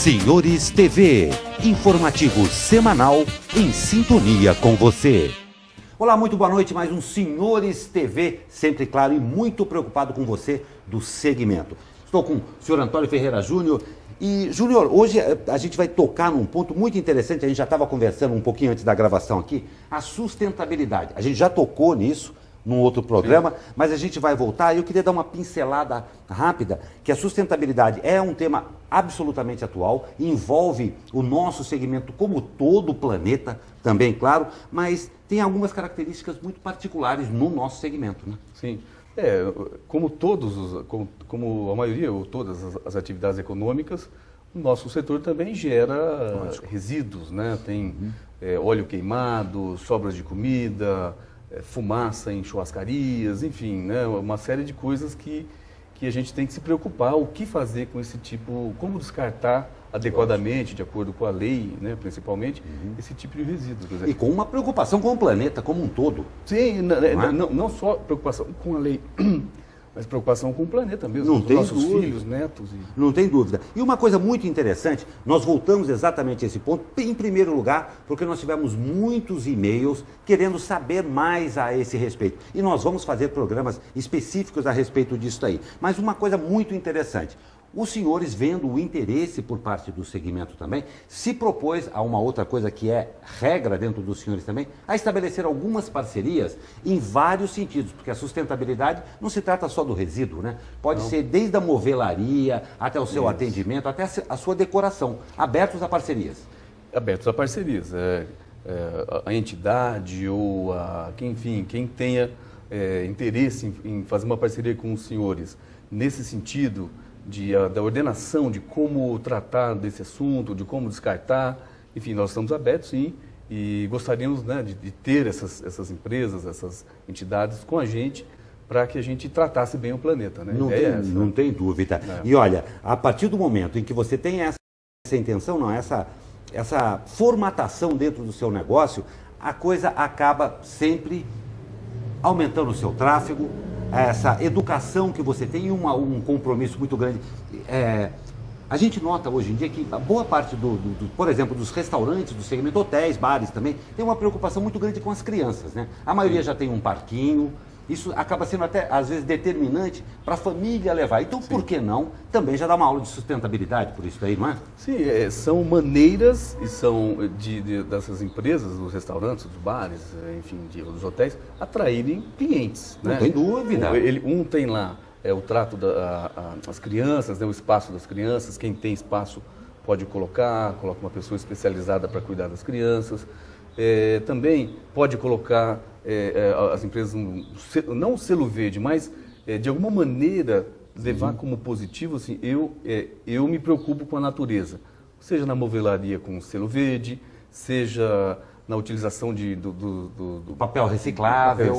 Senhores TV, informativo semanal em sintonia com você. Olá, muito boa noite, mais um Senhores TV, sempre claro e muito preocupado com você do segmento. Estou com o senhor Antônio Ferreira Júnior. E, Júnior, hoje a gente vai tocar num ponto muito interessante, a gente já estava conversando um pouquinho antes da gravação aqui, a sustentabilidade. A gente já tocou nisso num outro programa, mas a gente vai voltar e eu queria dar uma pincelada rápida, que a sustentabilidade é um tema absolutamente atual, envolve o nosso segmento como todo o planeta, também, claro, mas tem algumas características muito particulares no nosso segmento, né? Sim. Como a maioria ou todas as atividades econômicas, o nosso setor também gera resíduos, né? Tem óleo queimado, sobras de comida, fumaça em churrascarias, enfim, né? Uma série de coisas que a gente tem que se preocupar, o que fazer com esse tipo, como descartar adequadamente, de acordo com a lei, né, principalmente, esse tipo de resíduos. Quer dizer, e com uma preocupação com o planeta como um todo. Sim, não só preocupação com a lei, mas preocupação com o planeta mesmo, Não com os tem nossos dúvida. filhos, netos. Não tem dúvida. E uma coisa muito interessante, nós voltamos exatamente a esse ponto, em primeiro lugar, porque nós tivemos muitos e-mails querendo saber mais a esse respeito. E nós vamos fazer programas específicos a respeito disso aí. Mas uma coisa muito interessante, os senhores, vendo o interesse por parte do segmento também, se propôs a uma outra coisa que é regra dentro dos senhores também, a estabelecer algumas parcerias em vários sentidos, porque a sustentabilidade não se trata só do resíduo, né? Pode ser desde a movelaria até o seu atendimento, até a sua decoração, abertos a parcerias. Abertos a parcerias. A entidade ou quem tenha interesse em fazer uma parceria com os senhores nesse sentido, da ordenação de como tratar desse assunto, de como descartar, enfim, nós estamos abertos sim e gostaríamos, né, de ter essas empresas, essas entidades com a gente para que a gente tratasse bem o planeta, né? Não tem dúvida. E olha, a partir do momento em que você tem essa intenção, não, essa formatação dentro do seu negócio, a coisa acaba sempre aumentando o seu tráfego, essa educação que você tem e um compromisso muito grande. A gente nota hoje em dia que a boa parte, por exemplo, dos restaurantes, do segmento hotéis, bares também, tem uma preocupação muito grande com as crianças, né? A maioria já tem um parquinho, isso acaba sendo até, às vezes, determinante para a família levar. Então, por que não também já dar uma aula de sustentabilidade por isso aí, não é? Sim, são maneiras e são dessas empresas, dos restaurantes, dos bares, enfim, dos hotéis, atraírem clientes. Não né? tem dúvida. Um tem lá o trato das crianças, né, o espaço das crianças, quem tem espaço pode coloca uma pessoa especializada para cuidar das crianças. Também pode colocar as empresas, não um selo verde, mas de alguma maneira levar como positivo, assim, eu me preocupo com a natureza, seja na movelaria com o selo verde, seja na utilização do papel reciclável,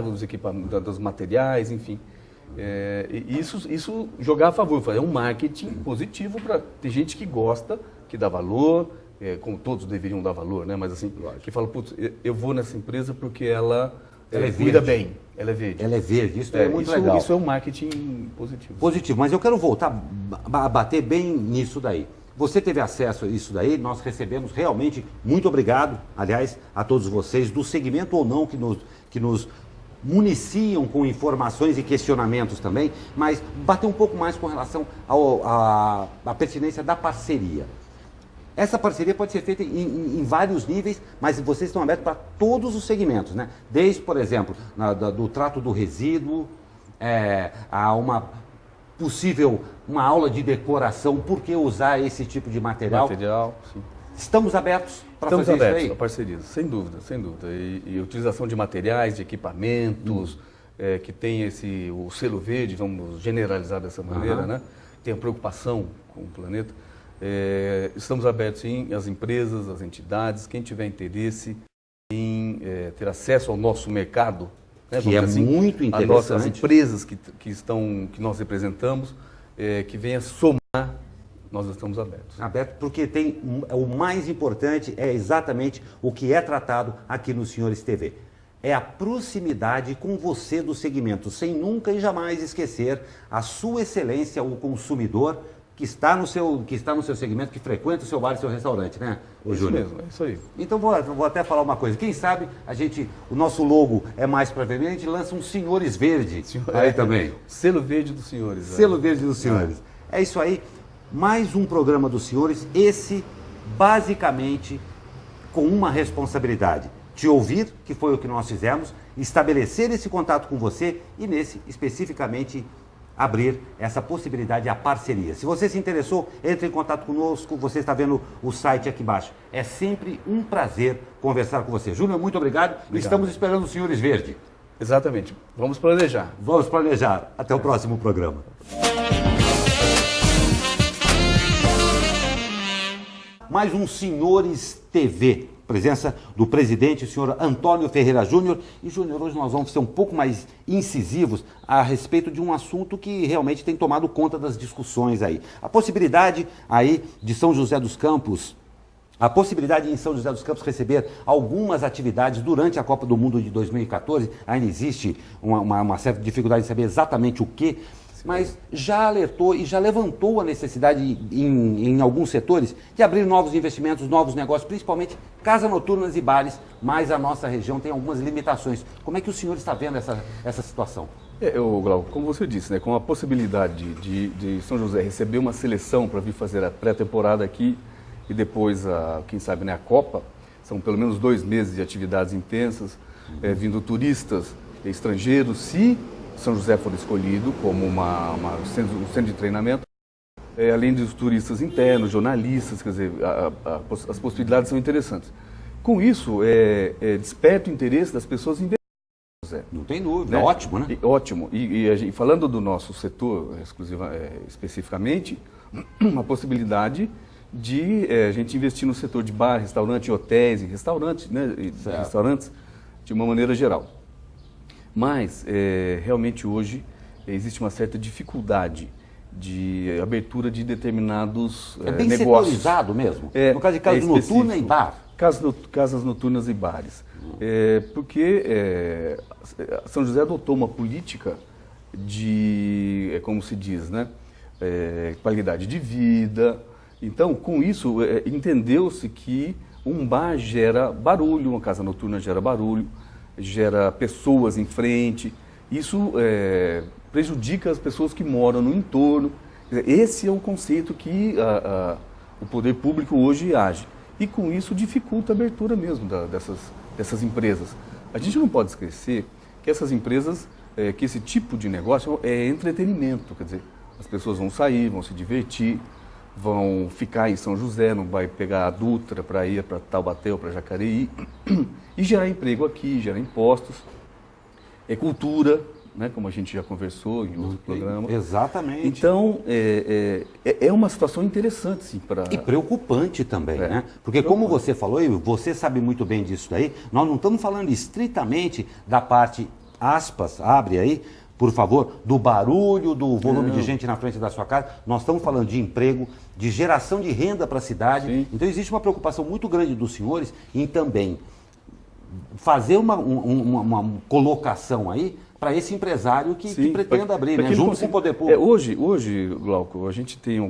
dos equipamentos, dos materiais, enfim. Isso jogar a favor, é um marketing positivo para tem gente que gosta, que dá valor, como todos deveriam dar valor, né? Mas assim, que fala, putz, eu vou nessa empresa porque ela cuida bem, ela é verde. Ela é verde, isso é muito legal. Isso é um marketing positivo. Positivo, mas eu quero voltar a bater bem nisso daí. Você teve acesso a isso daí, nós recebemos realmente, muito obrigado, aliás, a todos vocês, do segmento ou não que nos municiam com informações e questionamentos também, mas bater um pouco mais com relação à pertinência da parceria. Essa parceria pode ser feita em vários níveis, mas vocês estão abertos para todos os segmentos, né? Desde, por exemplo, do trato do resíduo, a uma aula de decoração, por que usar esse tipo de material? Sim. Estamos abertos para fazer isso aí? Estamos abertos a parcerias, sem dúvida, sem dúvida. E utilização de materiais, de equipamentos, que tem o selo verde, vamos generalizar dessa maneira, né? Tem a preocupação com o planeta. Estamos abertos sim, as empresas, as entidades, quem tiver interesse em ter acesso ao nosso mercado, né, que é assim, muito interessante. As nossas empresas que nós representamos, que venha somar, nós estamos abertos. Aberto porque o mais importante é exatamente o que é tratado aqui no Senhores TV. É a proximidade com você do segmento, sem nunca e jamais esquecer a sua excelência, o consumidor, que está no seu segmento, que frequenta o seu bar e seu restaurante, né, o Júnior? Isso mesmo, é isso aí. Então vou até falar uma coisa. Quem sabe o nosso logo é mais para vermelho, a gente lança um Senhores Verde aí também. Selo verde dos senhores. Selo verde dos senhores. É isso aí. Mais um programa dos senhores, esse basicamente com uma responsabilidade. Te ouvir, que foi o que nós fizemos, estabelecer esse contato com você e nesse especificamente abrir essa possibilidade, a parceria. Se você se interessou, entre em contato conosco, você está vendo o site aqui embaixo. É sempre um prazer conversar com você. Júnior, muito obrigado. Estamos esperando os senhores Verde. Exatamente. Vamos planejar. Vamos planejar. Até o próximo programa. Mais um Senhores TV. Presença do presidente, o senhor Antônio Ferreira Júnior. E, Júnior, hoje nós vamos ser um pouco mais incisivos a respeito de um assunto que realmente tem tomado conta das discussões aí. A possibilidade aí de São José dos Campos, a possibilidade em São José dos Campos receber algumas atividades durante a Copa do Mundo de 2014, ainda existe uma certa dificuldade de saber exatamente o que, mas já alertou e já levantou a necessidade em alguns setores de abrir novos investimentos, novos negócios, principalmente casas noturnas e bares, mas a nossa região tem algumas limitações. Como é que o senhor está vendo essa situação? Glauco, como você disse, né, com a possibilidade de São José receber uma seleção para vir fazer a pré-temporada aqui e depois, quem sabe, né, a Copa, são pelo menos 2 meses de atividades intensas, vindo turistas estrangeiros, se São José for escolhido como um centro de treinamento, além dos turistas internos, jornalistas, quer dizer, as possibilidades são interessantes. Com isso, desperta o interesse das pessoas em São José. Não tem dúvida, né? Ótimo, né? Ótimo. E falando do nosso setor, especificamente, uma possibilidade de a gente investir no setor de bar, restaurante, hotéis e restaurantes, né? Restaurantes de uma maneira geral. Mas, realmente hoje, existe uma certa dificuldade de abertura de determinados negócios. É bem setorizado mesmo? No caso de casa noturna e bar? Casas noturnas e bares. Porque São José adotou uma política de, como se diz, né? Qualidade de vida. Então, com isso, entendeu-se que um bar gera barulho, uma casa noturna gera barulho, gera pessoas em frente, isso prejudica as pessoas que moram no entorno. Esse é o conceito que o poder público hoje age. E com isso dificulta a abertura mesmo dessas empresas. A gente não pode esquecer que essas empresas, que esse tipo de negócio é entretenimento, quer dizer, as pessoas vão sair, vão se divertir, vão ficar em São José, não vai pegar a Dutra para ir para Taubaté ou para Jacareí, e gerar emprego aqui, gerar impostos, cultura, né, como a gente já conversou em outro programa. Exatamente. Então, é uma situação interessante, sim, para... E preocupante também, né? Porque como você falou, e você sabe muito bem disso daí, nós não estamos falando estritamente da parte, aspas, abre aí, por favor, do barulho, do volume de gente na frente da sua casa. Nós estamos falando de emprego, de geração de renda para a cidade. Sim. Então existe uma preocupação muito grande dos senhores em também fazer uma colocação aí para esse empresário que pretenda abrir, né? Junto com o poder público. Hoje, Glauco, a gente tem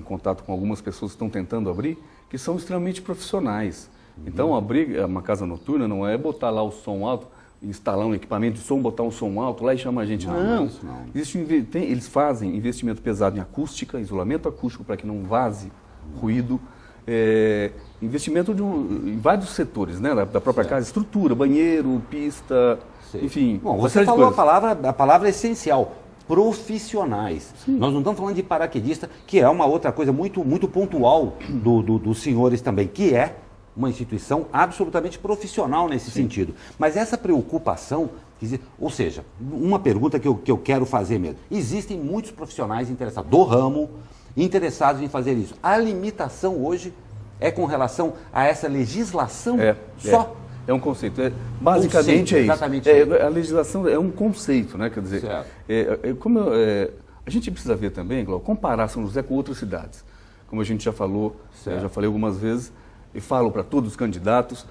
contato com algumas pessoas que estão tentando abrir, que são extremamente profissionais. Então, abrir uma casa noturna não é botar lá o som alto, instalar um equipamento de som, botar um som alto lá e chamar a gente. Não. Eles fazem investimento pesado em acústica, isolamento acústico para que não vaze ruído, investimento em vários setores, né, da própria casa, estrutura, banheiro, pista, enfim. Bom, você falou a palavra essencial, profissionais. Sim. Nós não estamos falando de paraquedista, que é uma outra coisa muito, muito pontual dos senhores também, que é uma instituição absolutamente profissional nesse sentido. Mas essa preocupação, ou seja, uma pergunta que eu quero fazer mesmo. Existem muitos profissionais interessados do ramo, interessados em fazer isso. A limitação hoje é com relação a essa legislação só? É um conceito. Basicamente é isso. Exatamente. A legislação é um conceito, né? Quer dizer, a gente precisa ver também, Glauco, comparar São José com outras cidades. Como a gente já falou, já falei algumas vezes, e falo para todos os candidatos,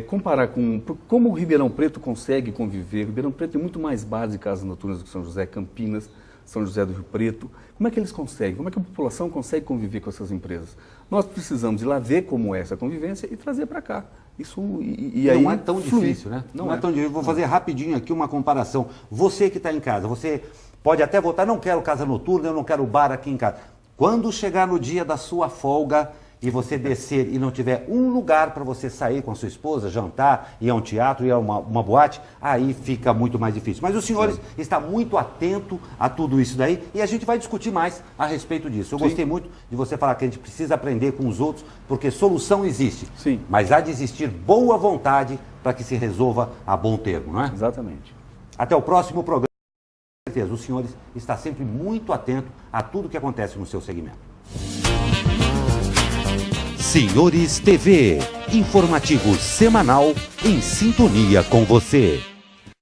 comparar com como o Ribeirão Preto consegue conviver. Ribeirão Preto tem muito mais bares e casas noturnas do que São José, Campinas. São José do Rio Preto. Como é que eles conseguem? Como é que a população consegue conviver com essas empresas? Nós precisamos ir lá ver como é essa convivência e trazer para cá. Isso e aí não é tão difícil, né? Não é tão difícil. Vou fazer rapidinho aqui uma comparação. Você que está em casa, você pode até votar, não quero casa noturna, eu não quero bar aqui em casa. Quando chegar no dia da sua folga e você descer e não tiver um lugar para você sair com a sua esposa, jantar, ir a um teatro, ir a uma boate, aí fica muito mais difícil. Mas os senhores estão muito atentos a tudo isso daí e a gente vai discutir mais a respeito disso. Eu gostei muito de você falar que a gente precisa aprender com os outros, porque solução existe. Sim. Mas há de existir boa vontade para que se resolva a bom termo, não é? Exatamente. Até o próximo programa. Com certeza, os senhores estão sempre muito atentos a tudo que acontece no seu segmento. Senhores TV, informativo semanal em sintonia com você.